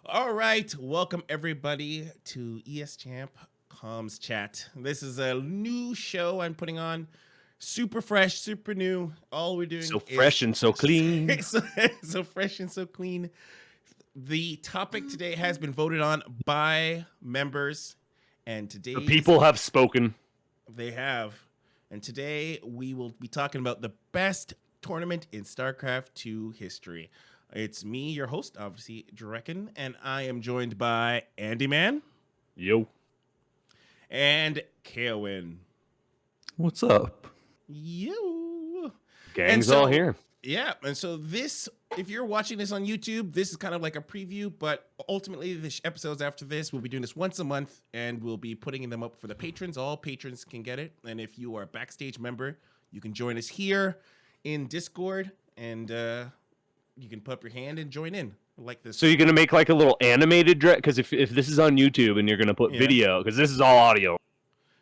All right, welcome everybody to ESChamp Comms Chat. This is a new show I'm putting on. Super fresh, super new. All we're doing So fresh and so clean. so fresh and so clean. The topic today has been voted on by members, and today The people have spoken. They have. And today we will be talking about the best tournament in StarCraft 2 history. It's me, your host, obviously, Drekken, and I am joined by Andyman. Yo. And Caerwyn. What's up? Yo. Gang's all here. Yeah, and so this, if you're watching this on YouTube, this is kind of like a preview, but ultimately the episodes after this, we'll be doing this once a month, and we'll be putting them up for the patrons. All patrons can get it, and if you are a backstage member, you can join us here in Discord, and you can put up your hand and join in like this. So you're going to make like a little animated Drekken? Because if this is on YouTube and you're going to put video, because this is all audio.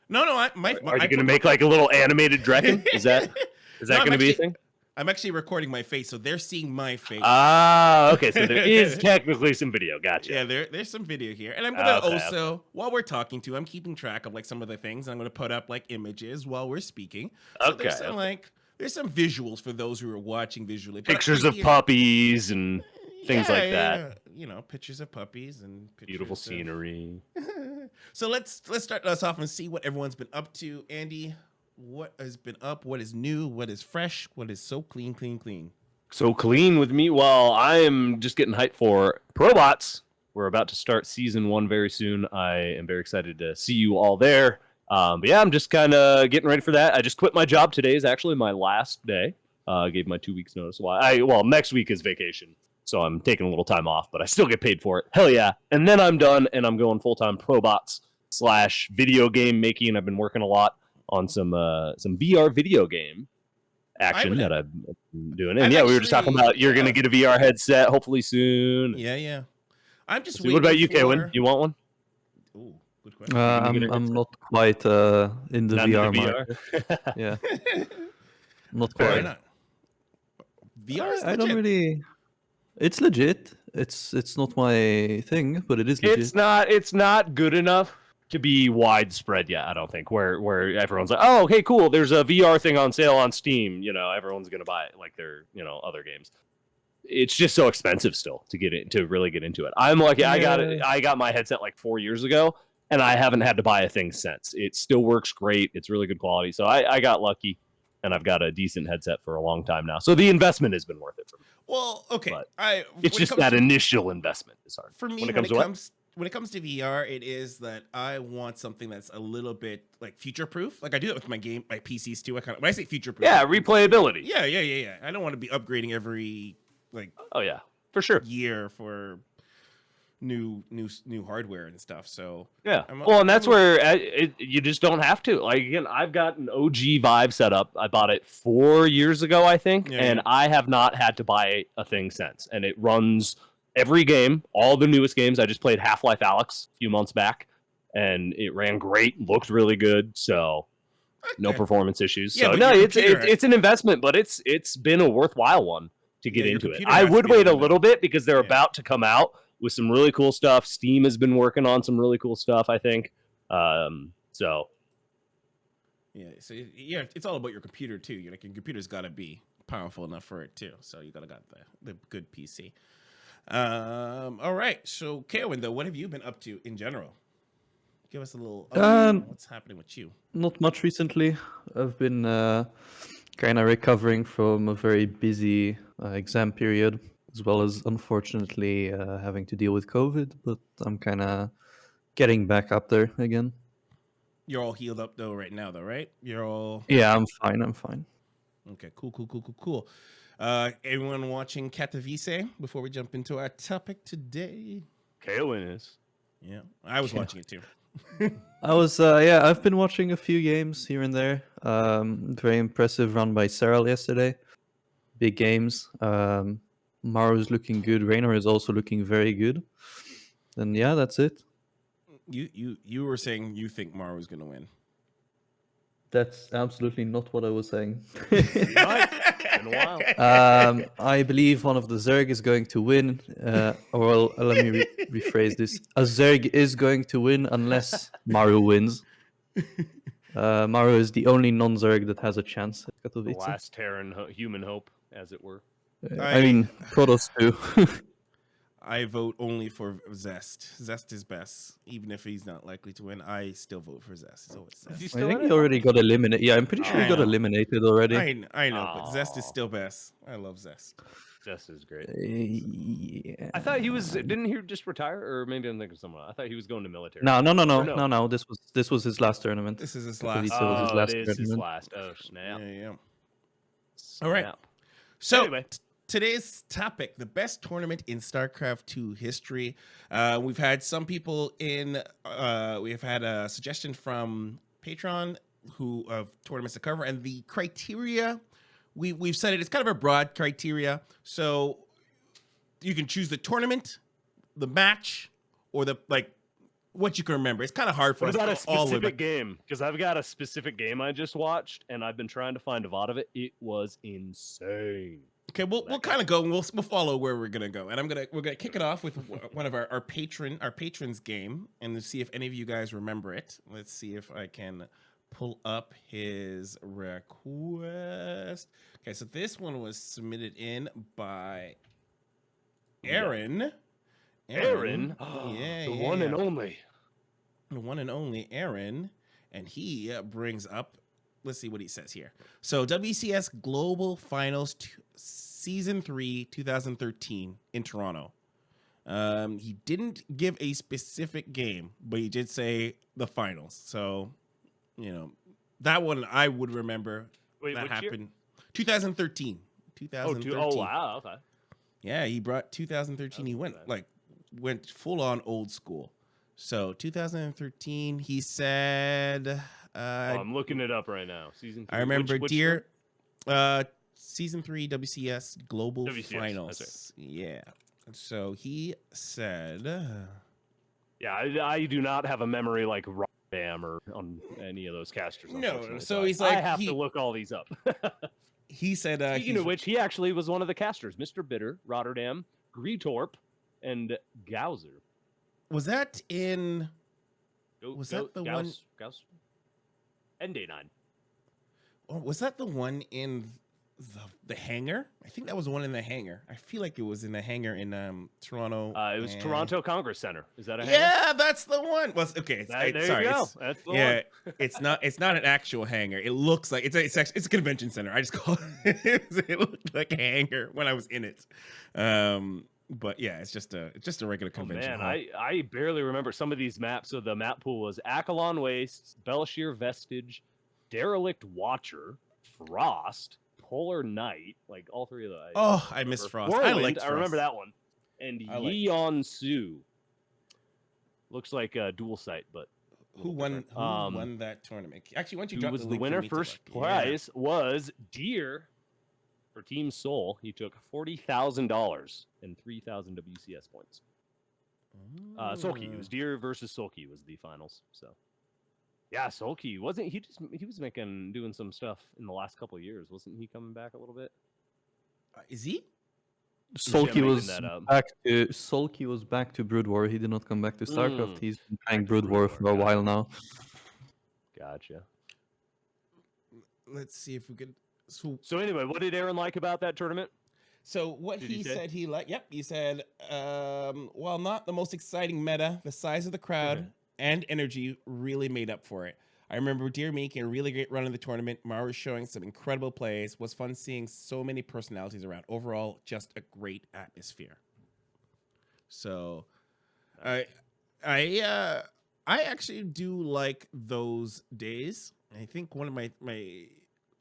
No, are you going to make like a little animated Drekken? Is that going to be a thing? I'm actually recording my face, so they're seeing my face. Ah, okay. So there is technically some video. Gotcha. Yeah, there's some video here. And I'm going to while we're talking to, I'm keeping track of like some of the things. I'm going to put up like images while we're speaking. So there's some visuals for those who are watching visually. Pictures of puppies and things like that. Yeah. You know, pictures of puppies and Beautiful scenery. So let's start us off and see what everyone's been up to. Andy, what has been up? What is new? What is fresh? What is so clean? So clean with me. Well, I am just getting hyped for Probots. We're about to start season 1 very soon. I am very excited to see you all there. But yeah, I'm just kind of getting ready for that. I just quit my job. Today is actually my last day. I gave my 2 weeks notice. Well, next week is vacation. So I'm taking a little time off, but I still get paid for it. Hell yeah. And then I'm done, and I'm going full-time Probots / video game making. I've been working a lot on some VR video game action that I've been doing. And we were just talking about you're going to get a VR headset hopefully soon. Yeah. I'm just waiting. What about you, Caerwyn? You want one? Ooh, good question. I'm not quite in the VR market. Yeah. Not quite. Not? VR is I don't really... It's legit. It's not my thing, but it is legit. It's not good enough to be widespread yet, I don't think, where everyone's like, oh, okay, cool, there's a VR thing on sale on Steam, everyone's gonna buy it like they're other games. It's just so expensive still to really get into it. I'm lucky. Yeah. I got my headset like 4 years ago, and I haven't had to buy a thing since. It still works great. It's really good quality. So I got lucky, and I've got a decent headset for a long time now. So the investment has been worth it for me. Well, okay. It's just that initial investment is hard. For me, when it comes to VR, it is that I want something that's a little bit like future proof. Like I do that with my PCs too. When I say future proof, replayability. Yeah. I don't want to be upgrading every for sure year for new hardware and stuff. So and that's where you just don't have to. Like again, I've got an OG Vive set up. I bought it 4 years ago, I think, and I have not had to buy a thing since. And it runs every game, all the newest games. I just played Half-Life Alyx a few months back, and it ran great, looked really good. So no performance issues. Yeah, so no, it's an investment, but it's been a worthwhile one to get into it. I would wait a little bit because they're about to come out with some really cool stuff. Steam has been working on some really cool stuff, I think. So it's all about your computer too. Your computer's got to be powerful enough for it too. So you got the good PC. All right. So Caerwyn, though, what have you been up to in general? Give us a little what's happening with you. Not much recently. I've been kind of recovering from a very busy exam period, as well as unfortunately having to deal with COVID, but I'm kind of getting back up there again. You're all healed up though right now, though, right? You're all... Yeah, I'm fine. Okay, cool. Everyone watching Katowice before we jump into our topic today? Caerwyn is. Yeah, I was watching it too. I've been watching a few games here and there. Very impressive run by Scarlett yesterday. Big games. Maru's looking good. Raynor is also looking very good. And yeah, that's it. You were saying you think Maru's going to win. That's absolutely not what I was saying. Been a while. I believe one of the Zerg is going to win. Let me rephrase this. A Zerg is going to win unless Maru wins. Maru is the only non-Zerg that has a chance at The Katowice. last Terran human hope, as it were. I mean, Protoss too. I vote only for Zest. Zest is best, even if he's not likely to win. I still vote for Zest. It's always Is he Zest. I still think in he it? already got eliminated. Yeah, I'm pretty sure I he got know. eliminated already. I know, but Zest is Aw. still best. I love Zest. Zest is great. Yeah. I thought he was. Didn't he just retire, or maybe I'm thinking of someone else. I thought he was going to military. No. no. This was his last tournament. This is his Katowice last. was his Oh, last it is his tournament. last. Oh, snap. Yeah. All right. Snap. So Anyway. today's topic: the best tournament in StarCraft 2 history. We've had some people in. We've had a suggestion from Patreon who of tournaments to cover, and the criteria. We've said it's kind of a broad criteria, so you can choose the tournament, the match, or the what you can remember. It's kind of hard for What us about a all specific game? Because I've got a specific game I just watched, and I've been trying to find a VOD of it. It was insane. Okay, we'll kind of go and we'll follow where we're gonna go, and we're gonna kick it off with one of our patrons game, and see if any of you guys remember it. Let's see if I can pull up his request. Okay, so this one was submitted in by Aaron. Aaron? Yeah, The yeah, one yeah. and only. The one and only Aaron, and he brings up. Let's see what he says here. So WCS Global Finals Season 3, 2013 in Toronto. He didn't give a specific game, but he did say the finals. So, that one I would remember. Wait, that which year? happened 2013. 2013. Oh, wow. Okay. Yeah, he brought 2013. He went went full on old school. So 2013, he said. I'm looking it up right now. Season 3. I remember which Deer, season 3 WCS Global WCS, Finals. that's Yeah. So he said, Yeah, I do not have a memory like Rotterdam or on any of those casters. No, unfortunately, so I- he's like, I have to look all these up. he said, Speaking of which, he actually was one of the casters: Mr. Bitter, Rotterdam, Greetorp, and Gauser. was that in? Was that the one? Gauss? ND9. Or was that the one in the hangar? I think that was the one in the hangar. I feel like it was in the hangar in Toronto. It was and- Toronto Congress Center. Is that a hangar? Yeah, that's the one. Well, okay, There sorry. you go. It's, That's the yeah, one. it's not an actual hangar. It looks like it's a convention center. I just call it. It looked like a hangar when I was in it. But yeah, it's just a regular Oh, convention man, hall. I barely remember some of these maps. So the map pool was Akalon Wastes, Belashir Vestige, Derelict Watcher, Frost, Polar Night, like all three of those. Oh, I miss Frost. I Whirlwind, liked I remember Frost. that one. And I liked Yeon Su. Looks like a dual site, but a Who little won? different. Who won that tournament? Actually, why don't you Who drop was the the link for winner? me to First look? Yeah. prize was Deer for Team Soul. He took $40,000 and 3,000 WCS points. Sulky. It was Deer versus Sulky was the finals. So, yeah, Sulky wasn't he was doing some stuff in the last couple of years, wasn't he coming back a little bit? Is he? Sulky making was that up. back to Brood War. He did not come back to StarCraft. He's been playing to Brood Brood War War, for a while now. Gotcha. Let's see if we could. So anyway, what did Aaron like about that tournament? So what Did he he say? said he liked. Yep, he said, while not the most exciting meta, the size of the crowd and energy really made up for it. I remember Deer making a really great run in the tournament. Mara was showing some incredible plays. Was fun seeing so many personalities around. Overall, just a great atmosphere. So, I actually do like those days. I think one of my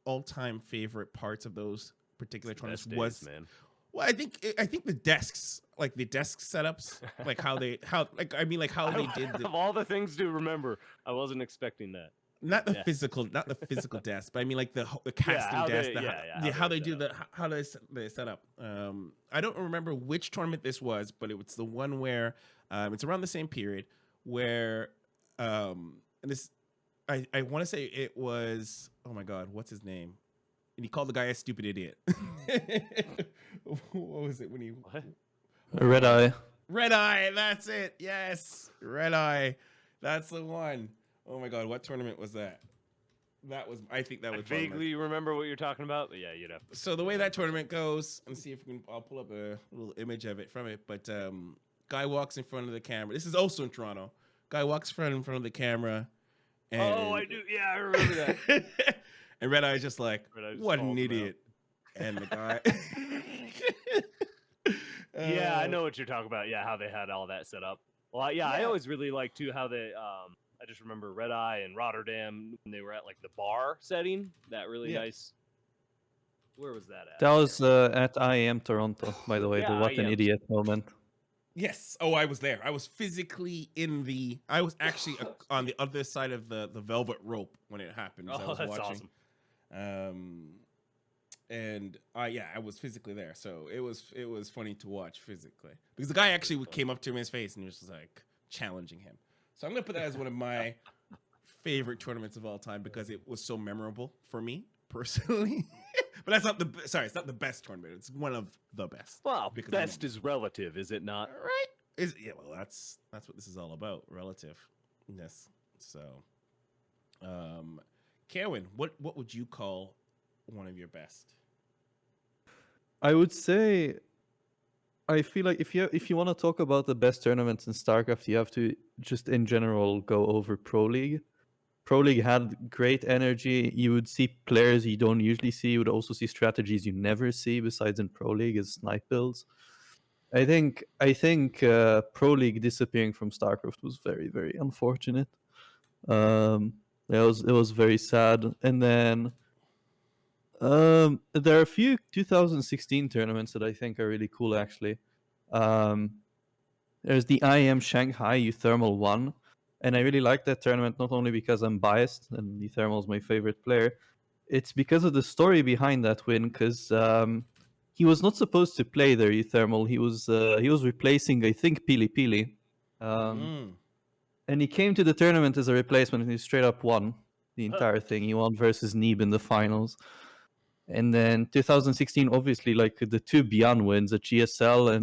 all-time favorite parts of those particular tournaments Best was days, man. well, I think the desks, like the desk setups, like how they did Of all the things to remember, I wasn't expecting that. not the Yeah. physical desk, but I mean like the casting how desk, they- how they set do up. how they set up. I don't remember which tournament this was, but it was the one where it's around the same period where and this I want to say it was, oh my god, what's his name? and he called the guy a stupid idiot. What was it when he? What? Red Eye. Red Eye. That's it. Yes, Red Eye. That's the one. Oh my God, what tournament was that? That was. I think that I was. one of my- vaguely remember what you're talking about, but yeah, you'd have to. So the way that tournament goes, and see if we can. I'll pull up a little image of it from it. But guy walks in front of the camera. This is also in Toronto. Guy walks in front of the camera. And, Oh, I do. Yeah, I remember that. and Red Eye's just like, Red Eye just what an calls him idiot. And the guy. Yeah, I know what you're talking about. Yeah, how they had all that set up. Well, yeah, I always really like too how they. I just remember Red Eye and Rotterdam when they were at like the bar setting. That really nice. Where was that at? That was at IEM Toronto, by the way. Yeah, The what an IEM. idiot moment. Yes. Oh, I was there. I was physically in the. I was actually on the other side of the velvet rope when it happened. I Oh, was that's watching. awesome. And yeah, I was physically there, so it was funny to watch physically because the guy actually came up to him in his face and he was just like challenging him. So I'm gonna put that as one of my favorite tournaments of all time because it was so memorable for me personally. But that's not it's not the best tournament. It's one of the best. Well, because best is relative, is it not? right? Well, that's what this is all about, relativeness. So, Caerwyn, what would you call one of your best? I would say, I feel like if you want to talk about the best tournaments in StarCraft, you have to just in general go over Pro League. Pro League had great energy. You would see players you don't usually see. You would also see strategies you never see besides in Pro League as snipe builds. I think Pro League disappearing from StarCraft was very, very unfortunate. It was very sad. And then there are a few 2016 tournaments that I think are really cool actually. There's the IEM Shanghai Uthermal 1. And I really like that tournament, not only because I'm biased and Uthermal is my favorite player, it's because of the story behind that win, because he was not supposed to play there, Uthermal. He was replacing, I think, Pili Pili. And he came to the tournament as a replacement and he straight up won the entire thing. He won versus Neeb in the finals. And then 2016, obviously, like the two Beyond wins at GSL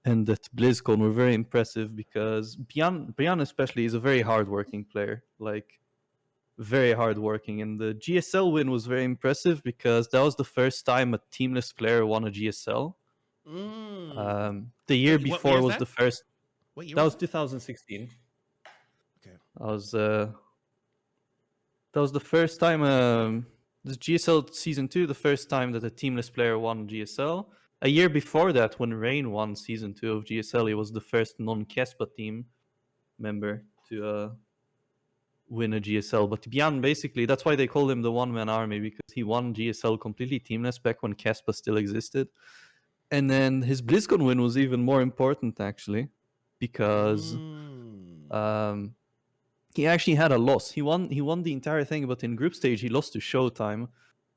and that Blizzcon were very impressive because Beyond especially is a very hardworking player, like very hardworking. And the GSL win was very impressive because that was the first time a teamless player won a GSL. The year before was the first. What year that was 2016. Okay. That was the first time. This GSL season 2, the first time that a teamless player won GSL. A year before that, when Rain won season 2 of GSL, he was the first non-KeSPA team member to win a GSL. But Beyond, basically, that's why they called him the one-man army, because he won GSL completely teamless back when KeSPA still existed. And then his Blizzcon win was even more important, actually, because he actually had a loss. He won the entire thing, but in group stage, he lost to Showtime.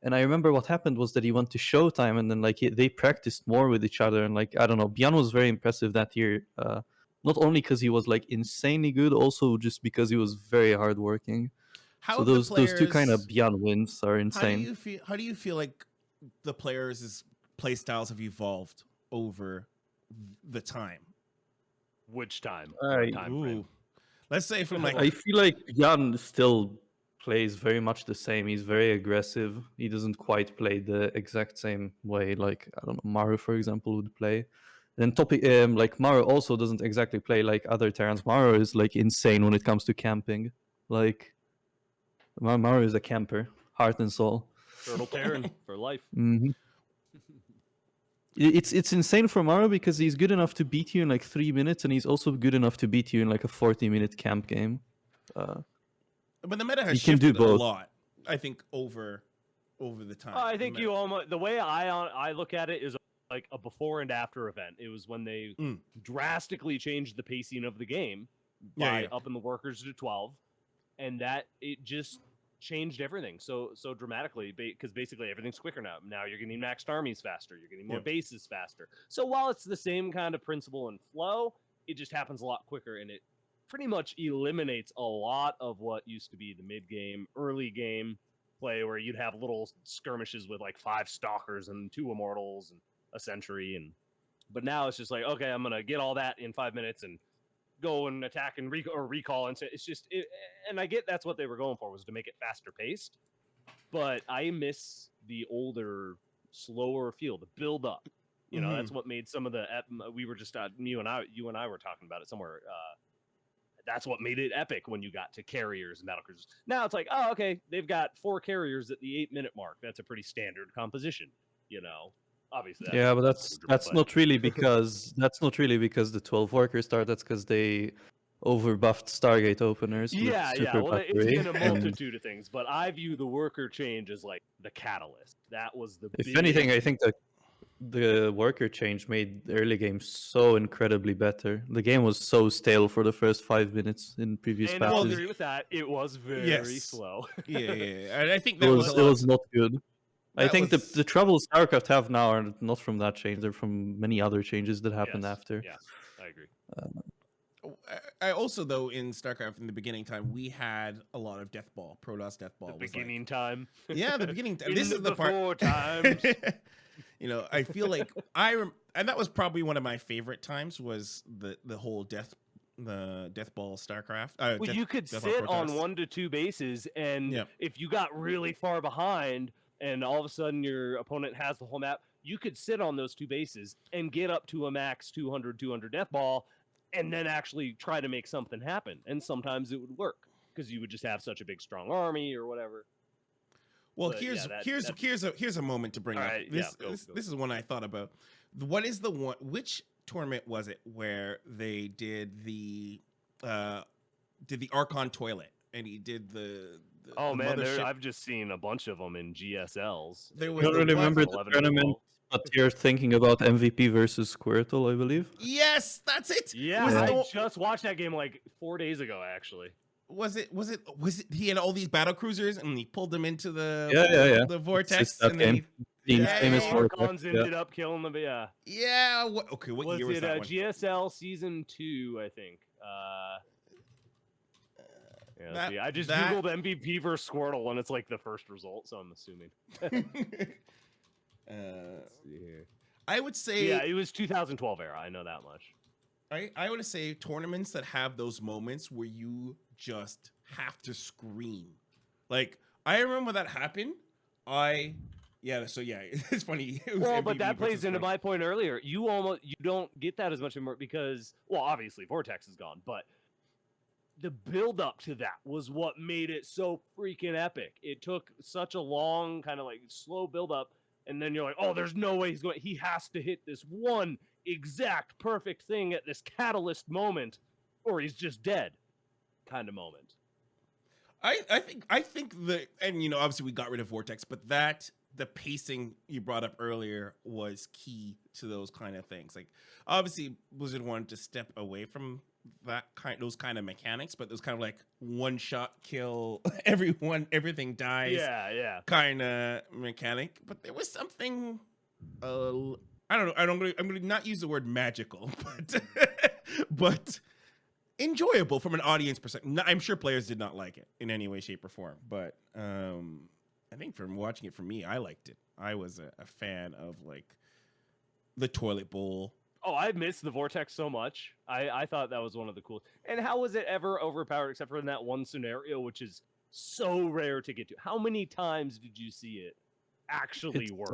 And I remember what happened was that he went to Showtime, and then like they practiced more with each other, and like I don't know, Beyond was very impressive that year. Not only because he was like insanely good, also just because he was very hardworking. So those two kind of Beyond wins are insane. How do you feel like the players' play styles have evolved over the time? Which time? Time frame? Let's say from like I feel like Beyond still plays very much the same. He's very aggressive. He doesn't quite play the exact same way like, I don't know, Maru, for example, would play. Then like Maru also doesn't exactly play like other Terrans. Maru is like insane when it comes to camping. Like Maru is a camper, heart and soul. Turtle Terran for life. Mm-hmm. It's insane for Maru because he's good enough to beat you in like 3 minutes, and he's also good enough to beat you in like a 40-minute camp game. But the meta has shifted a lot, I think, over the time. I think you almost, the way I look at it is like a before and after event. It was when they drastically changed the pacing of the game by upping the workers to 12, and that it just changed everything so dramatically, because basically everything's quicker now. Now you're getting maxed armies faster, you're getting more bases faster. So while it's the same kind of principle and flow, it just happens a lot quicker, and it pretty much eliminates a lot of what used to be the mid game, early game play where you'd have little skirmishes with like 5 stalkers and 2 immortals and a sentry, but now it's just like, okay, I'm gonna get all that in 5 minutes and go and attack and recall, and it's just and I get that's what they were going for, was to make it faster paced, but I miss the older, slower feel, the build up. You know, that's what made some of the we were just you and I were talking about it somewhere. That's what made it epic when you got to carriers and battlecruisers. Now it's like, oh, okay, they've got 4 carriers at the 8-minute mark. That's a pretty standard composition, you know. Obviously, yeah, but that's not really because the 12 workers start. That's because they overbuffed Stargate openers. Yeah, with yeah. Super Well, it's Battery, been a and multitude of things, but I view the worker change as like the catalyst. That was the. if anything, I think that the worker change made the early game so incredibly better. The game was so stale for the first 5 minutes in previous and I'll patches. agree with that. It was very slow. yeah. And I think It that was not good. I think was- the troubles StarCraft have now are not from that change; they're from many other changes that happened Yes, after. Yeah, I agree. I also, though, in StarCraft in the beginning time, we had a lot of Deathball, Protoss Deathball. The was like- beginning time. yeah, the beginning time. In This the is the part. before times. You know, I feel like and that was probably one of my favorite times, was the whole the Deathball StarCraft. Well, you could Deathball sit on Protoss. 1 to 2 bases, and Yeah. if you got really far behind, and all of a sudden your opponent has the whole map, you could sit on those 2 bases and get up to a max 200 death ball, and then actually try to make something happen. And sometimes it would work because you would just have such a big, strong army or whatever. Well, But here's a moment to bring All up. right, This, yeah, go. this is one I thought about. What is the one? Which tournament was it where they did the Archon toilet, and he did the Oh the man, mothership? I've just seen a bunch of them in GSLs. There I was don't the really one- remember the 11 tournament, 12. but you're thinking about MVP versus Squirtle, I believe. Yes, that's it. Yeah, Was it I the- just watched that game like 4 days ago, actually. Was it? He had all these battle cruisers, and he pulled them into the Yeah. the It's vortex, that and then game. The Yeah, famous yeah, Vortex, Archons yeah. ended up killing them, but yeah. yeah. Okay, what Was year was it that one? GSL Season 2, I think. Yeah, That- see, I just that- googled MVP versus Squirtle, and it's like the first result, so I'm assuming. Let's see here. I would say Yeah, it was 2012 era. I know that much. I would say tournaments that have those moments where you just have to scream. Like, I remember that happened. It's funny. It was Well, but MVP that plays versus into Squirtle. my point earlier. You don't get that as much anymore because, well, obviously Vortex is gone, but the build up to that was what made it so freaking epic. It took such a long kind of like slow build up, and then you're like, oh, there's no way he has to hit this one exact perfect thing at this catalyst moment, or he's just dead kind of moment. I think and you know, obviously we got rid of Vortex, but the pacing you brought up earlier was key to those kind of things. Like, obviously Blizzard wanted to step away from those kind of mechanics, but it was kind of like one shot kill everything dies Yeah. kind of mechanic. But there was something I don't know, I'm gonna not use the word magical, but enjoyable from an audience perspective. I'm sure players did not like it in any way, shape, or form, but I think from watching it, for me, I liked it. I was a fan of like the toilet bowl. Oh, I missed the Vortex so much. I thought that was one of the coolest. And how was it ever overpowered except for in that one scenario, which is so rare to get to? How many times did you see it actually work?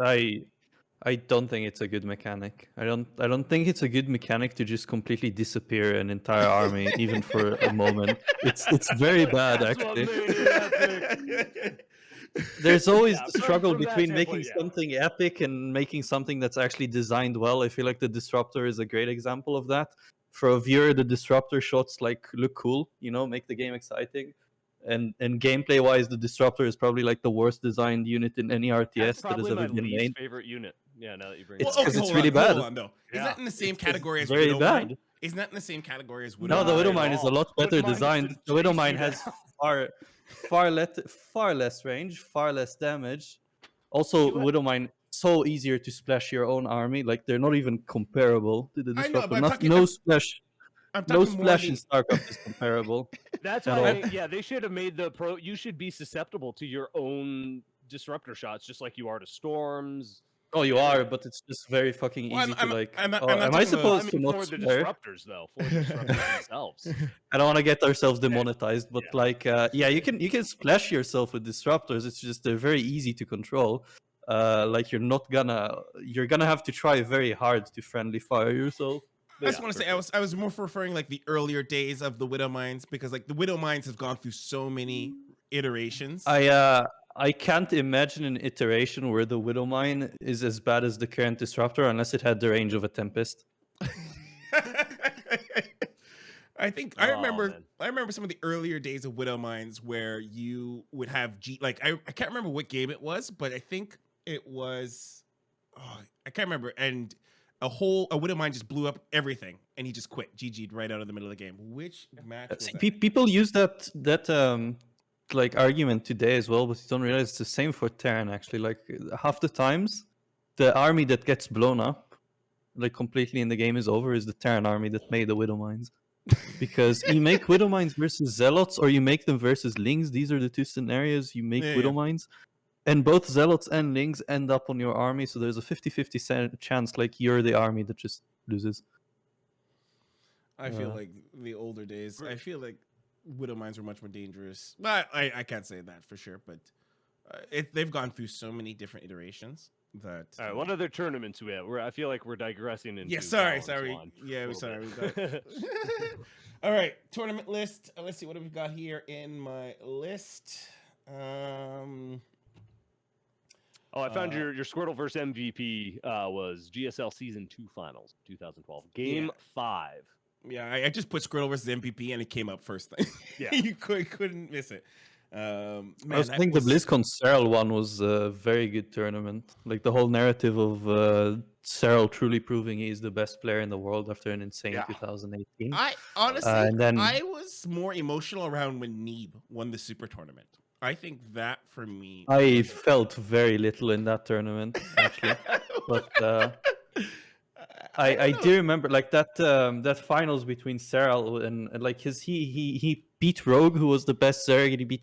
I don't think it's a good mechanic. I don't think it's a good mechanic to just completely disappear an entire army, even for a moment. It's very bad, That's what actually. made it epic. There's always Yeah, the struggle from that between making standpoint, yeah. something epic and making something that's actually designed well. I feel like the Disruptor is a great example of that. For a viewer, the Disruptor shots look cool, make the game exciting. And gameplay wise, the Disruptor is probably like the worst designed unit in any RTS That's that has probably ever my been least made. favorite unit. Yeah, now that you bring It's it up. 'cause it's hold really on, bad. Hold on, though. Is Yeah. that in the same It's category as very Widowmine? bad. Isn't that in the same category as Widowmine? No, the Not at Widowmine is a all. lot better Widowmine designed. just The Widowmine chases has you far less range, far less damage. Also, You ha- Widowmine so easier to splash your own army. Like they're not even comparable to the I know, Disruptor. but I'm No talking- no splash. I'm No talking more splash the, in StarCraft is comparable. That's At why, all. they should have made the pro. You should be susceptible to your own disruptor shots, just like you are to storms. Oh, you are, but it's just very fucking Well, easy to like. I'm not, Oh, I'm not am I talking about. I supposed to mean, not for the swear? disruptors, though, for the disruptors themselves. I don't want to get ourselves demonetized, but Yeah. like, yeah, you can splash yourself with disruptors. It's just they're very easy to control. Like you're gonna have to try very hard to friendly fire yourself. I just Yeah, want to for say I was more referring like the earlier days of the Widow Mines because like the Widow Mines have gone through so many iterations. I can't imagine an iteration where the Widow Mine is as bad as the current disruptor unless it had the range of a Tempest. I think Oh, man. I remember some of the earlier days of Widow Mines where you would have I can't remember what game it was, but I think it was I can't remember, and a Widow Mine just blew up everything and he just quit, GG'd right out of the middle of the game. Which match was See, that? people use that like argument today as well, but you don't realize it's the same for Terran actually. Like half the times, the army that gets blown up, like completely in the game is over, is the Terran army that made the Widow Mines. Because you make Widow Mines versus Zealots, or you make them versus Lings. These are the two scenarios. You make Yeah, Widow yeah. Mines, and both Zealots and Lings end up on your army. So there's a 50-50 chance, like you're the army that just loses. I feel Uh, like the older days. I feel like Widow Mines were much more dangerous. But I can't say that for sure. But they've gone through so many different iterations that. All right, what other tournaments we have? I feel like we're digressing into. Yeah, sorry. Balance one Yeah, a we little sorry. bit. We got. All right, tournament list. Let's see what have we got here in my list. Oh, I found your Squirtle versus MVP was GSL Season 2 Finals 2012, Game 5. Yeah, I just put Squirtle versus MVP and it came up first thing. Yeah. You couldn't miss it. Man, I think the BlizzCon Serral one was a very good tournament. Like the whole narrative of Serral truly proving he's the best player in the world after an insane Yeah. 2018. I honestly, and then- I was more emotional around when Neeb won the Super Tournament. I think that for me, I felt very little in that tournament actually, but I do remember like that that finals between Serral and like he beat Rogue, who was the best Zerg, and he beat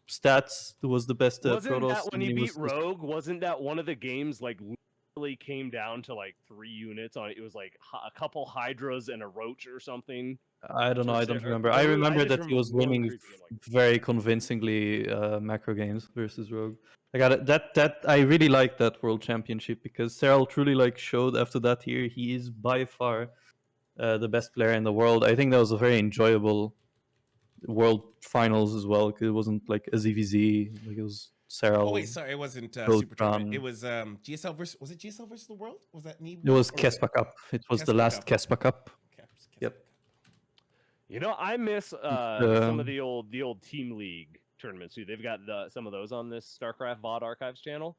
Stats, who was the best Wasn't Protoss. that when and he beat was just- Rogue? Wasn't that one of the games like literally came down to like 3 units on it? It was like a couple Hydras and a Roach or something. I don't know. I don't Or- remember. or I I remember just that he remember was one winning crazy game like very convincingly macro games versus Rogue. I got it. That I really liked that World Championship because Serral truly like showed after that year he is by far the best player in the world. I think that was a very enjoyable World Finals as well because it wasn't like a ZVZ. Like it was Serral. oh wait, sorry, it wasn't Both Super Tournament. done. It was GSL versus. Was it GSL versus the World? Was that Neeb? It was Or KeSPA Cup. It was the KeSPA last Cup. KeSPA Cup. Yep. You know, I miss some of the old Team League tournaments too. They've got some of those on this StarCraft VOD Archives channel.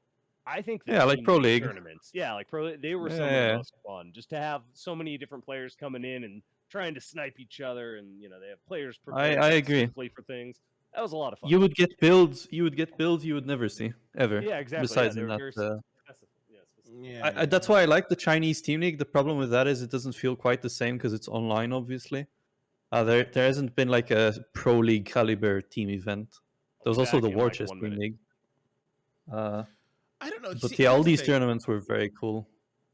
I think the Yeah, like Team Pro League. tournaments, yeah, like Pro, they were some of Yeah. the most fun. Just to have so many different players coming in and trying to snipe each other, and they have players prepared I agree. specifically for things. That was a lot of fun. You would get builds. You would get builds you would never see ever. Yeah, exactly. Besides they in were that. very specific. Yeah, specific. Yeah. That's why I like the Chinese Team League. The problem with that is it doesn't feel quite the same because it's online, obviously. There hasn't been like a Pro League caliber team event. There was also the Back in, War like, Chest 1 Team minute. League. I don't know. But see, yeah, all here's the these thing. tournaments were very cool.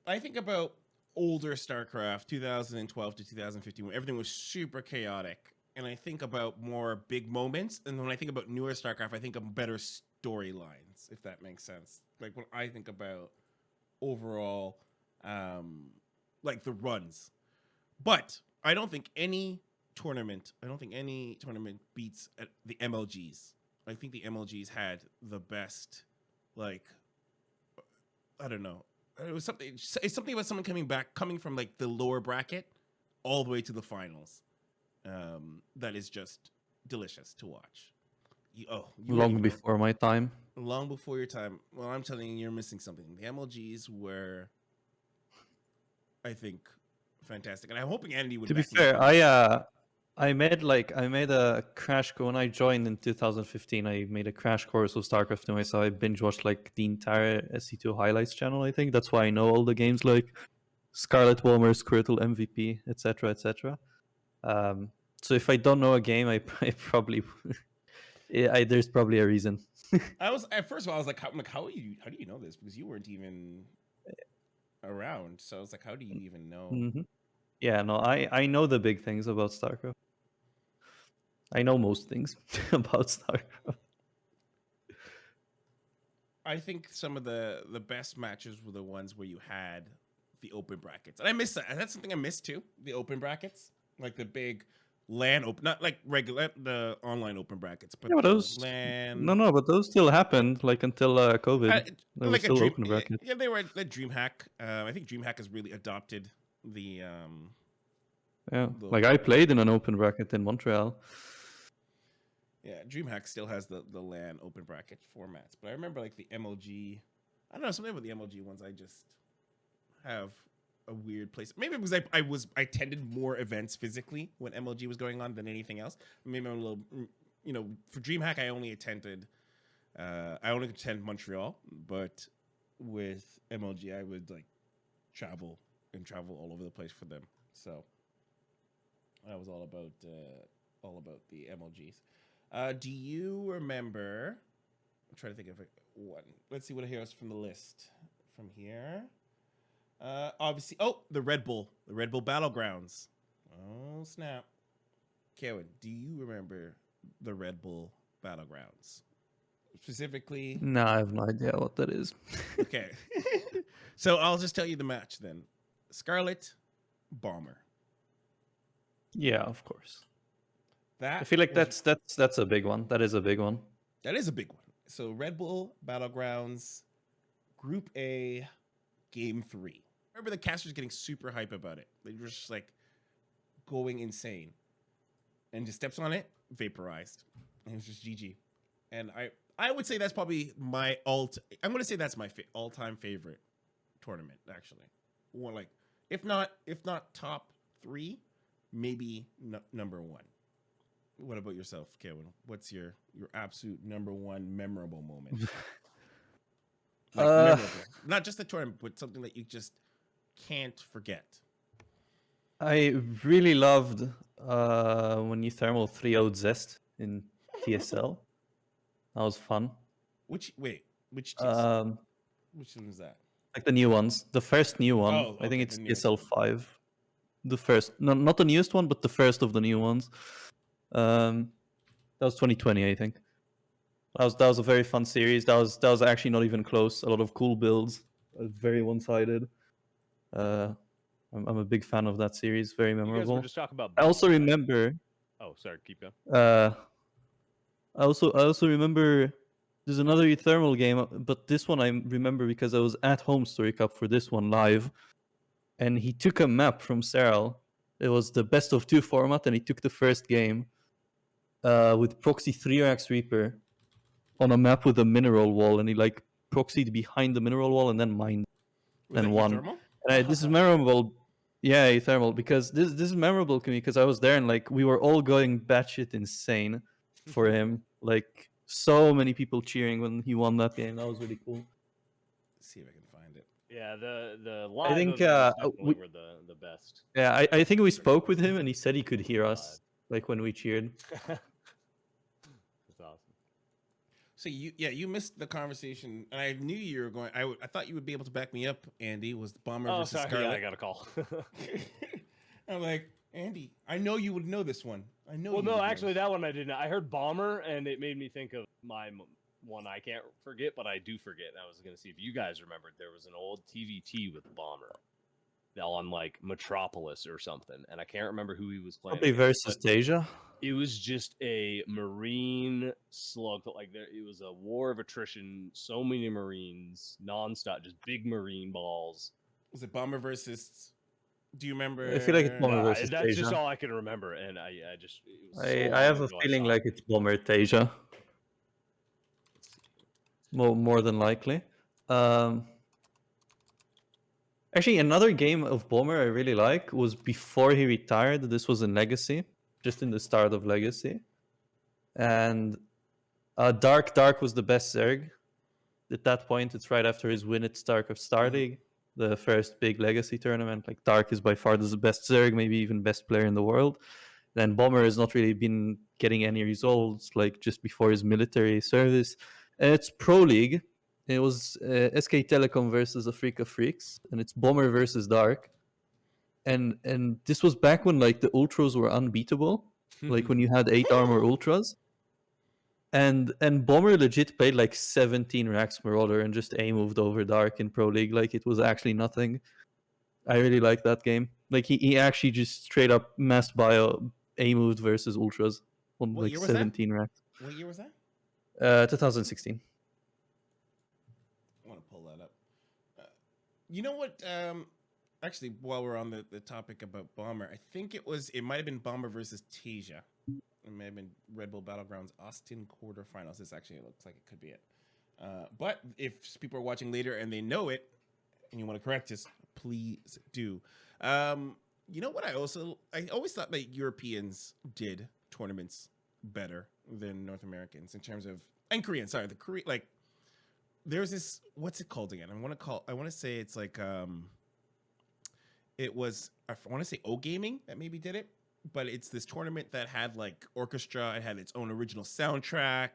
I think about older StarCraft, 2012 to 2015, when everything was super chaotic. And I think about more big moments. And when I think about newer StarCraft, I think of better storylines, if that makes sense. Like when I think about overall, like the runs. But I don't think any tournament beats at the MLGs. I think the MLGs had the best, like, I don't know. It was something. It's something about someone coming from like the lower bracket, all the way to the finals. That is just delicious to watch. You Long before my time. long before your time. Well, I'm telling you, you're missing something. The MLGs were, I think, fantastic, and I'm hoping Andy would. To be back me up fair, on this. I made a crash course when I joined in 2015. I made a crash course of StarCraft 2. So I binge watched like the entire SC2 highlights channel. I think that's why I know all the games like Scarlett, Walmer, Squirtle, MVP, etc., etc. So if I don't know a game, I probably there's probably a reason. First of all, I was like, how do you know this? Because you weren't even around. So I was like, how do you even know? Mhm. Yeah, no, I know the big things about StarCraft. I know most things about StarCraft. I think some of the best matches were the ones where you had the open brackets, and I miss that. That's something I miss too. The open brackets, like the big LAN open, not like regular the online open brackets, but Yeah, but the those LAN. no, but those still happened like until COVID. There was Like a still dream. open bracket. Yeah, they were at DreamHack. I think DreamHack has really adopted the Yeah, the like I played in an open bracket in Montreal. Yeah, DreamHack still has the LAN open bracket formats, but I remember like the MLG. I don't know, something about the MLG ones. I just have a weird place. Maybe because I attended more events physically when MLG was going on than anything else. Maybe I'm a little, for DreamHack I only attend Montreal, but with MLG I would like travel all over the place for them. So that was all about the MLGs. Do you remember? I'm trying to think of one. Let's see what I hear from the list from here. Obviously, the Redbull Battlegrounds. Oh snap! Caerwyn, do you remember the Redbull Battlegrounds specifically? No, I have no idea what that is. Okay, so I'll just tell you the match then. Scarlett, Bomber. Yeah, of course. That I feel like was- that's a big one. That is a big one. That is a big one. So Redbull Battlegrounds, Group A, Game 3. Remember the casters getting super hype about it. They were just like going insane. And just steps on it, vaporized. And it was just GG. And I would say that's probably my I'm going to say that's my all-time favorite tournament, actually. One like, if not top 3, maybe number 1. What about yourself, Caerwyn? What's your absolute number 1 memorable moment? Memorable. Not just the tournament, but something that you just can't forget. I really loved when Uthermal 3-0'd Zest in TSL. That was fun. Which which Um, which one is that? like the new ones. The first new one. Oh, I think okay, it's the newest TSL 5. The first. No, not the newest one, but the first of the new ones. That was 2020, I think. That was a very fun series. That was actually not even close. A lot of cool builds. Very one-sided. I'm a big fan of that series. Very You guys were memorable. just talking about. I also Bomber, right? remember. Oh, sorry. Keep going. I also remember there's another Uthermal game, but this one I remember because I was at Home Story Cup for this one live, and he took a map from Serral. It was the best of 2 format, and he took the first game with Proxy 3-Rax Reaper on a map with a mineral wall, and he like proxied behind the mineral wall and then mined Was and that won. Uthermal? And this is memorable. Yeah, Uthermal, because this is memorable to me because I was there and like we were all going batshit insane for him. Like so many people cheering when he won that game. That was really cool. Let's see if I can find it. Yeah, the live think, events we- definitely were the best. Yeah, I think we spoke with him and he said he could hear us like when we cheered. That's awesome. So you missed the conversation, and I knew you were going. I thought you would be able to back me up. Andy was Bomber Oh, versus sorry. Scarlett. Yeah, I got a call. I'm like, Andy, I know you would know this one. I know. Well, you would no, know actually, this. that one I didn't. I heard Bomber, and it made me think of one I can't forget, but I do forget. I was going to see if you guys remembered. There was an old TVT with Bomber on like Metropolis or something, and I can't remember who he was playing. Probably against, versus but Tasia. it was just a Marine slug. Like it was a war of attrition. So many Marines, nonstop, just big Marine balls. Was it Bomber versus? Do you remember? I feel like it's Bomber versus That's just Tasia. all I can remember, and I just it was so I long have a ago I feeling saw like it. it's Bomber Tasia. More than likely. Actually, another game of Bomber I really like was before he retired. This was in Legacy, just in the start of Legacy. And Dark was the best Zerg. At that point, it's right after his win at StarCraft Star League, the first big Legacy tournament. Like Dark is by far the best Zerg, maybe even best player in the world. Then Bomber has not really been getting any results like just before his military service. And it's Pro League. It was SK Telecom versus Afrika Freaks, and it's Bomber versus Dark. And this was back when like the ultras were unbeatable, like when you had 8 armor ultras. And Bomber legit played like 17 racks Marauder and just A moved over Dark in Pro League like it was actually nothing. I really like that game. Like he actually just straight up mass bio A moved versus ultras on What like year was that? 17 racks. What year was that? 2016. I want to pull that up. You know what? Actually, while we're on the topic about Bomber, I think it might have been Bomber versus Tasia. It may have been Redbull Battlegrounds Austin quarterfinals. This actually looks like it could be it. But if people are watching later and they know it, and you want to correct us, please do. You know what? I always thought that Europeans did tournaments better than North Americans in terms of, and Korean. Sorry, the Korean, like there's this, what's it called again? I want to say it's like it was, I want to say O Gaming that maybe did it, but it's this tournament that had like orchestra. It had its own original soundtrack.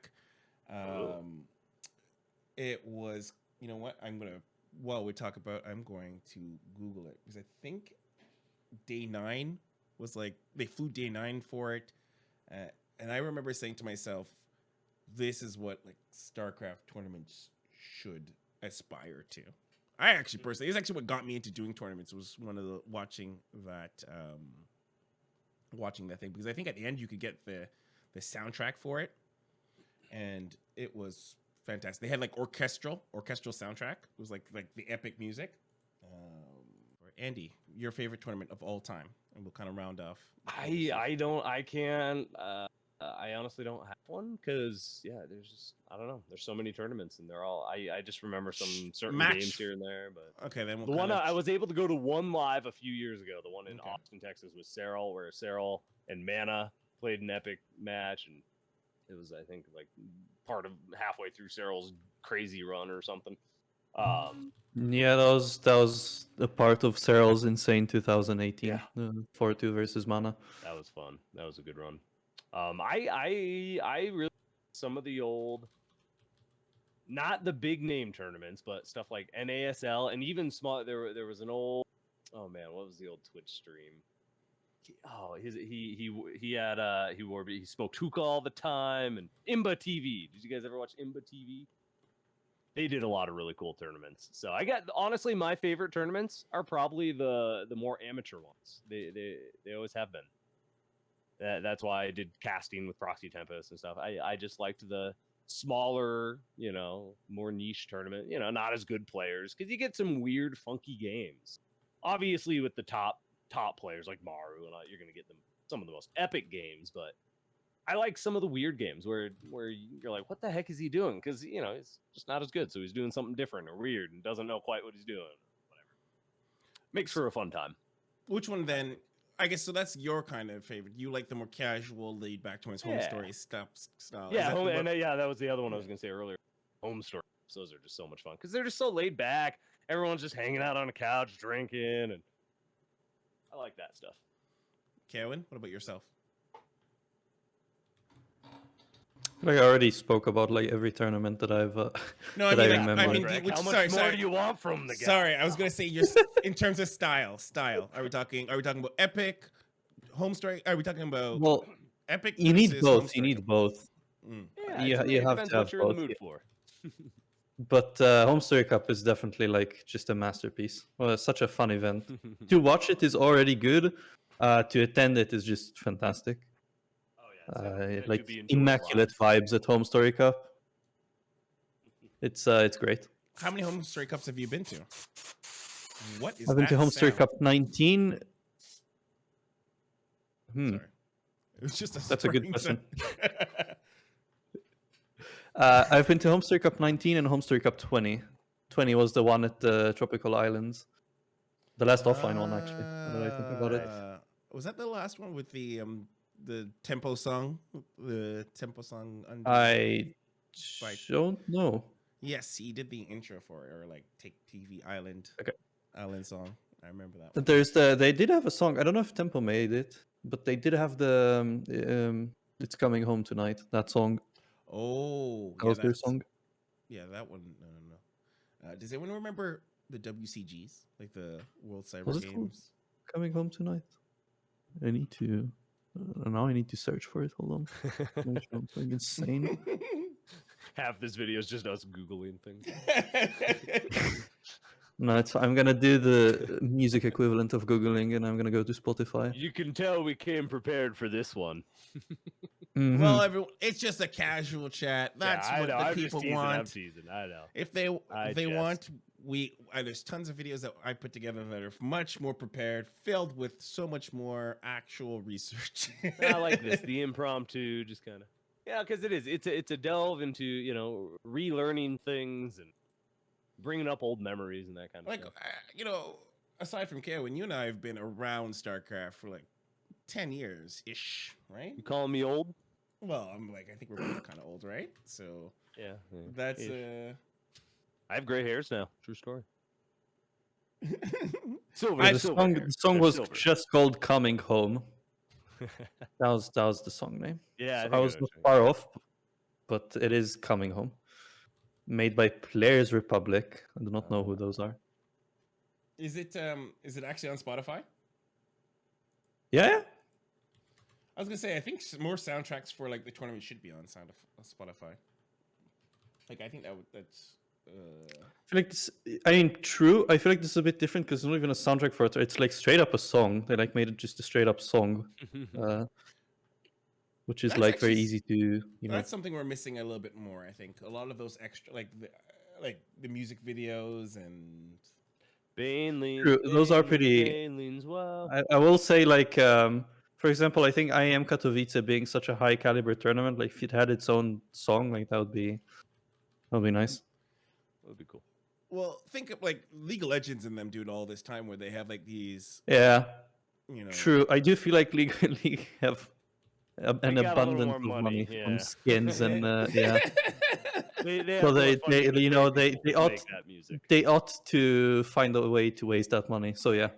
It was, you know what? While we talk about, I'm going to Google it because I think day 9 was like, they flew day 9 for it. And I remember saying to myself, this is what like StarCraft tournaments should aspire to. I actually personally, it's actually what got me into doing tournaments, was one of the watching that thing, because I think at the end you could get the soundtrack for it, and it was fantastic. They had like orchestral soundtrack. It was like the epic music. Andy, your favorite tournament of all time, and we'll kind of round off. I honestly don't have one because there's just, I don't know. There's so many tournaments and they're all, I just remember some certain games here and there. But okay, then the one I was able to go to one live a few years ago. The one in Austin, Texas, was Serral, where Serral and Mana played an epic match, and it was, I think, like part of halfway through Serral's crazy run or something. Yeah, that was a part of Serral's insane 2018. Yeah. 4-2 versus Mana. That was fun. That was a good run. I really, some of the old, not the big name tournaments, but stuff like NASL and even small. There was an old, oh man, what was the old Twitch stream? He smoked hookah all the time, and Imba TV. Did you guys ever watch Imba TV? They did a lot of really cool tournaments. So honestly, my favorite tournaments are probably the more amateur ones. They always have been. That's why I did casting with Proxy Tempest and stuff. I just liked the smaller, more niche tournament, not as good players, because you get some weird, funky games. Obviously, with the top players like Maru and all, you're going to get some of the most epic games, but I like some of the weird games where you're like, what the heck is he doing? Because, he's just not as good, so he's doing something different or weird and doesn't know quite what he's doing. Whatever. Makes for a fun time. Which one then? I guess so. That's your kind of favorite. You like the more casual, laid back towards home story style. Yeah, that was the other one I was gonna say earlier. Home story. Those are just so much fun because they're just so laid back. Everyone's just hanging out on a couch, drinking, and I like that stuff. Caerwyn, what about yourself? Like I already spoke about like every tournament that I've no, that I remember. How much more do you want from the guy? Sorry, I was gonna say in terms of style. Are we talking about epic, home story? Are we talking about epic? You need both. You need both. Yeah, you have to have what you're both. In the mood for. But Home Story Cup is definitely like just a masterpiece. Well, it's such a fun event. To watch it is already good. To attend it is just fantastic. Like immaculate vibes at Home Story Cup. It's great. How many Home Story Cups have you been to? What is I've been that to Home Story sound? Cup 19. Sorry. It was just That's a good question. I've been to Home Story Cup 19 and Home Story Cup 20. 20 was the one at the Tropical Islands. The last offline one, actually. Now that I think about it. Was that the last one with the tempo song? The tempo song. I don't know. Yes, he did the intro for it, or like Take TV Island. Okay. Island song. I remember that one. They did have a song. I don't know if Tempo made it, but they did have the "It's Coming Home Tonight." That song. Oh, That yeah, was their that's song. yeah, that one. No. Does anyone remember the WCGs, like the World Cyber Was it called Games? "Coming Home Tonight"? I need to. Now I need to search for it. Hold on. Make sure I'm going insane. Half this video is just us googling things. No, I'm gonna do the music equivalent of googling, and I'm gonna go to Spotify. You can tell we came prepared for this one. Mhm. Well, everyone, it's just a casual chat. That's I what know. the I'm people just teasing. want. I'm teasing. I know. If they I they jest. want, there's tons of videos that I put together that are much more prepared, filled with so much more actual research. I like this, the impromptu, just kind of. Yeah, because it is. It's a delve into relearning things and bringing up old memories and that kind of Like stuff. aside from Caerwyn, you and I have been around StarCraft for like 10 years ish, right? You calling me old? Well, I think we're both kind of old, right? So Yeah. that's ish. I have gray hairs now. True story. The Silver. song They're was silver. just called "Coming Home." That was the song name. Yeah, So I I was think not far off, but it is "Coming Home," made by Players Republic. I do not know who those are. is it actually on Spotify? Yeah. I was gonna say I think more soundtracks for like the tournament should be on Spotify. Like I think that's. I feel like this. I mean, true. I feel like this is a bit different because it's not even a soundtrack for it. It's like straight up a song. They like made it just a straight up song, which is That's like very actually easy to That's something we're missing a little bit more. I think a lot of those extra like the music videos and. True, those are pretty. Well. I will say like for example, I think IEM Katowice being such a high caliber tournament, like if it had its own song, like that would be nice. That would be cool. Well, think of like League of Legends and them doing all this time where they have like these. Yeah. You know. True. I do feel like League have an got a little abundance more of money money, from yeah. skins and yeah. They So have more they funding than ought make that music. they ought to find a way to waste that money. So yeah.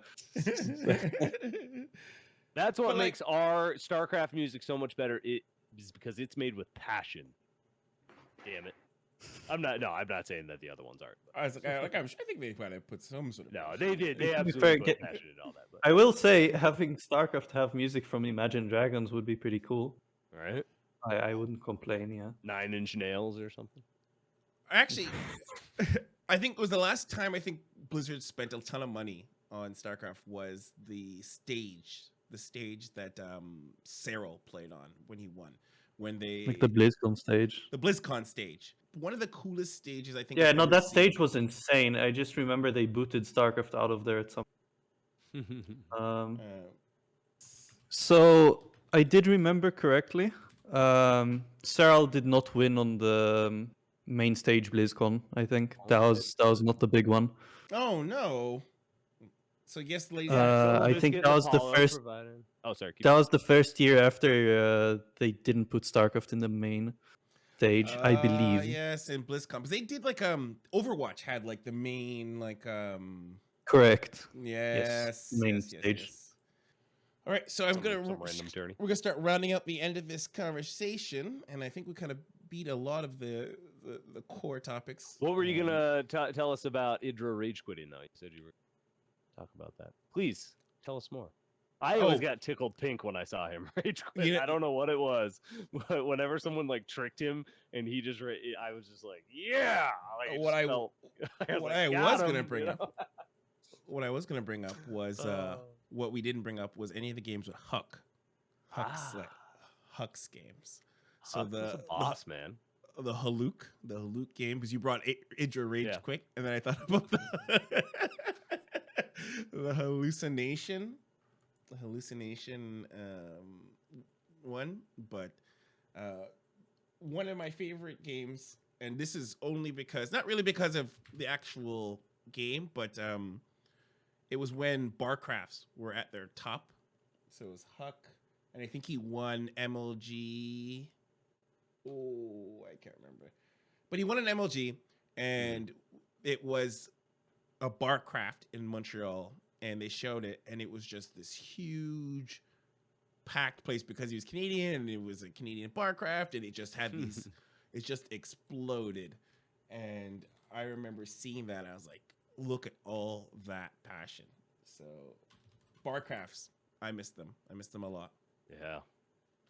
That's what But, like- makes our StarCraft music so much better. It is because it's made with passion. Damn it. I'm not saying that the other ones aren't. I was like, I think they probably put some sort of. No, they did. They To be absolutely fair, put passion in all that. But, I will say having StarCraft have music from Imagine Dragons would be pretty cool. right? I wouldn't complain, yeah. 9-inch nails or something. Actually, I think it was the last time I think Blizzard spent a ton of money on StarCraft was the stage that Cyril played on when he won. When they Like the BlizzCon stage. the BlizzCon stage. One of the coolest stages I think. Yeah, I've no, ever that seen. stage was insane. I just remember they booted StarCraft out of there at some. So I did remember correctly. Cyril did not win on the main stage BlizzCon. I think that was not the big one. Oh no! So yes, ladies. I think that was the first. Oh, sorry. That was the first year after they didn't put StarCraft in the main stage, I believe. Yes, in BlizzCon, because they did like Overwatch had like the main like Correct. Yes, main stage. Yes. All right, so Some random journey. We're gonna start rounding up the end of this conversation, and I think we kind of beat a lot of the core topics. What were you gonna tell us about Idra rage quitting though? You said you were talk about that. Please tell us more. I always got tickled pink when I saw him rage quit. I don't know what it was, but whenever someone like tricked him and he just, I was just like, yeah. Like, What I was gonna bring up was what we didn't bring up was any of the games with Huck's like Huck's games. So Huck was a boss, man. The Haluk game, because you brought Idra Rage quick, and then I thought about the hallucination one. But one of my favorite games, and this is only because, not really because of the actual game, but it was when BarCrafts were at their top. So it was Huck, and I think he won MLG. Oh, I can't remember. But he won an MLG, and it was a BarCraft in Montreal, and they showed it, and it was just this huge packed place because he was Canadian and it was a Canadian BarCraft, and it just had these. It just exploded, and I remember seeing that. And I was like, look at all that passion. So, BarCrafts, I miss them. I miss them a lot. Yeah,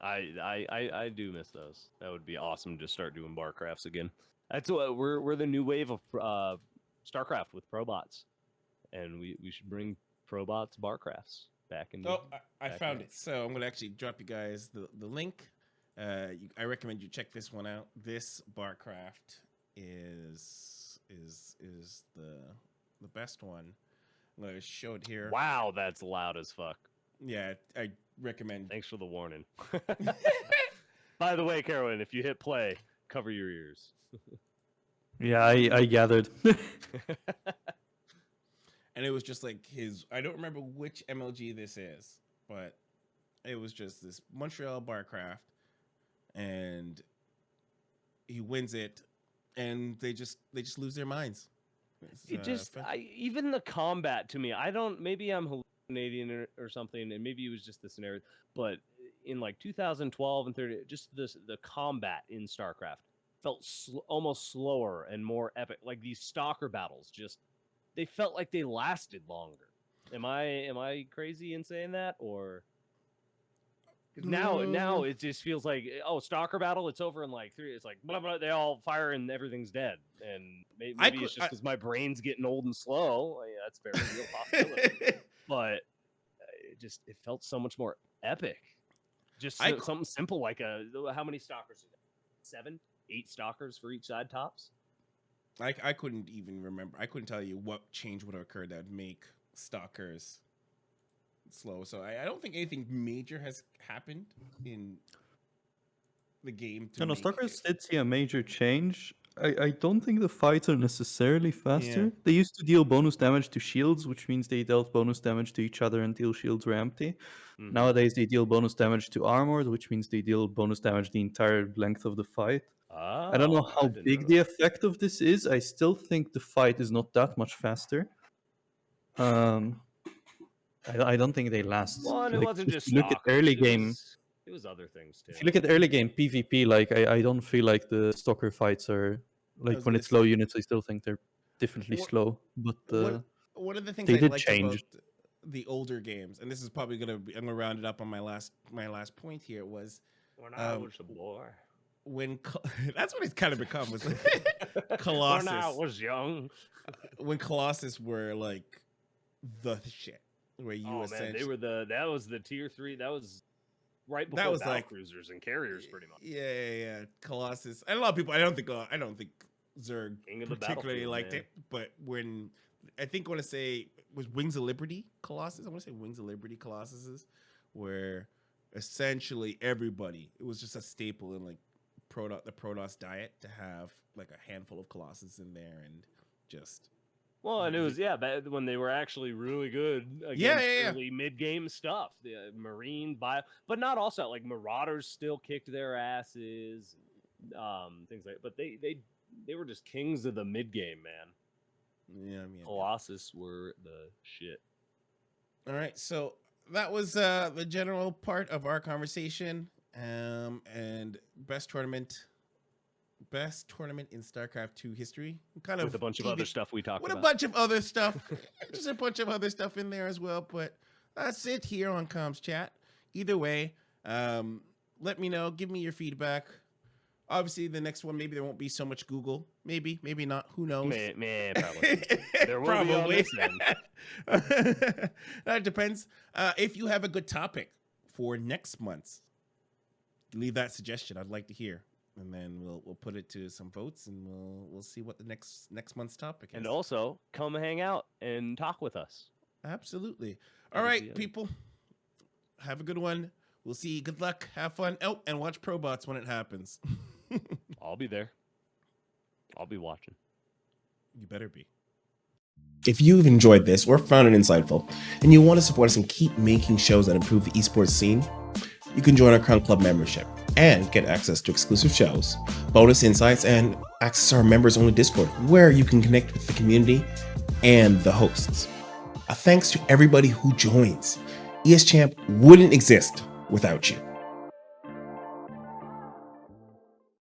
I do miss those. That would be awesome to start doing BarCrafts again. That's what we're the new wave of StarCraft with ProBots, and we should bring ProBots BarCrafts back in. Oh, I found it. So I'm gonna actually drop you guys the link. I recommend you check this one out. This BarCraft is the best one. I'm gonna show it here. Wow, that's loud as fuck. Yeah, I recommend. Thanks for the warning. By the way, Caerwyn, if you hit play, cover your ears. Yeah, I gathered. And it was just like his. I don't remember which MLG this is, but it was just this Montreal BarCraft, and he wins it, and they just lose their minds. It just even the combat to me. I don't. Maybe I'm hallucinating or something, and maybe it was just the scenario. But in like 2012 and 30, just the combat in StarCraft felt almost slower and more epic. Like these stalker battles, just they felt like they lasted longer. Am I crazy in saying that, or? Now it just feels like, oh, stalker battle, it's over in like 3. It's like blah blah. They all fire and everything's dead. And maybe it's just because my brain's getting old and slow. Like, that's a very real possibility. But it felt so much more epic. Just something simple like how many stalkers? 7, 8 stalkers for each side tops. I couldn't even remember. I couldn't tell you what change would have occurred that would make stalkers slow. So I don't think anything major has happened in the game. No, Stalkers did see a major change. I don't think the fights are necessarily faster. Yeah. They used to deal bonus damage to shields, which means they dealt bonus damage to each other until shields were empty. Mm-hmm. Nowadays, they deal bonus damage to armored, which means they deal bonus damage the entire length of the fight. I don't know how big the effect of this is. I still think the fight is not that much faster. I don't think they last. Well, and it wasn't just look at early game. It was other things too. If you look at early game PvP, like I don't feel like the stalker fights are like when it's low units. I still think they're definitely slow. But one of the things they I did liked change. about the older games, and this is probably I'm gonna round it up on my last point here, was when I was a boy. That's what it's kind of become, was like Colossus. When I was young. When Colossus were like the shit. Where you essentially that was the tier 3. That was right before that was battle like cruisers and carriers, pretty much. Yeah. Colossus. And a lot of people. I don't think Zerg particularly liked it. But when I want to say was Wings of Liberty Colossus. I want to say Wings of Liberty Colossuses, where essentially everybody. It was just a staple in like the Protoss diet to have like a handful of Colossus in there and just. Well, and it was when they were actually really good against early mid-game stuff. The Marine, but not also like Marauders still kicked their asses, things like. But they were just kings of the mid-game, man. Yeah, Colossus were the shit. All right, so that was the general part of our conversation, and best tournament in StarCraft 2 history. Kind of with a bunch of other stuff we talked about. With a bunch of other stuff. Just a bunch of other stuff in there as well. But that's it here on Comms Chat. Either way, let me know. Give me your feedback. Obviously, the next one, maybe there won't be so much Google. Maybe not. Who knows? Probably. There will probably. Be on this then. That depends. If you have a good topic for next month's, leave that suggestion. I'd like to hear. And then we'll put it to some votes, and we'll see what the next month's topic is. And also, come hang out and talk with us. Absolutely. All right, people. Have a good one. We'll see you. Good luck. Have fun. Oh, and watch ProBots when it happens. I'll be there. I'll be watching. You better be. If you've enjoyed this or found it insightful, and you want to support us and keep making shows that improve the esports scene, you can join our Crown Club membership and get access to exclusive shows, bonus insights, and access our members-only Discord, where you can connect with the community and the hosts. A thanks to everybody who joins. ESChamp wouldn't exist without you.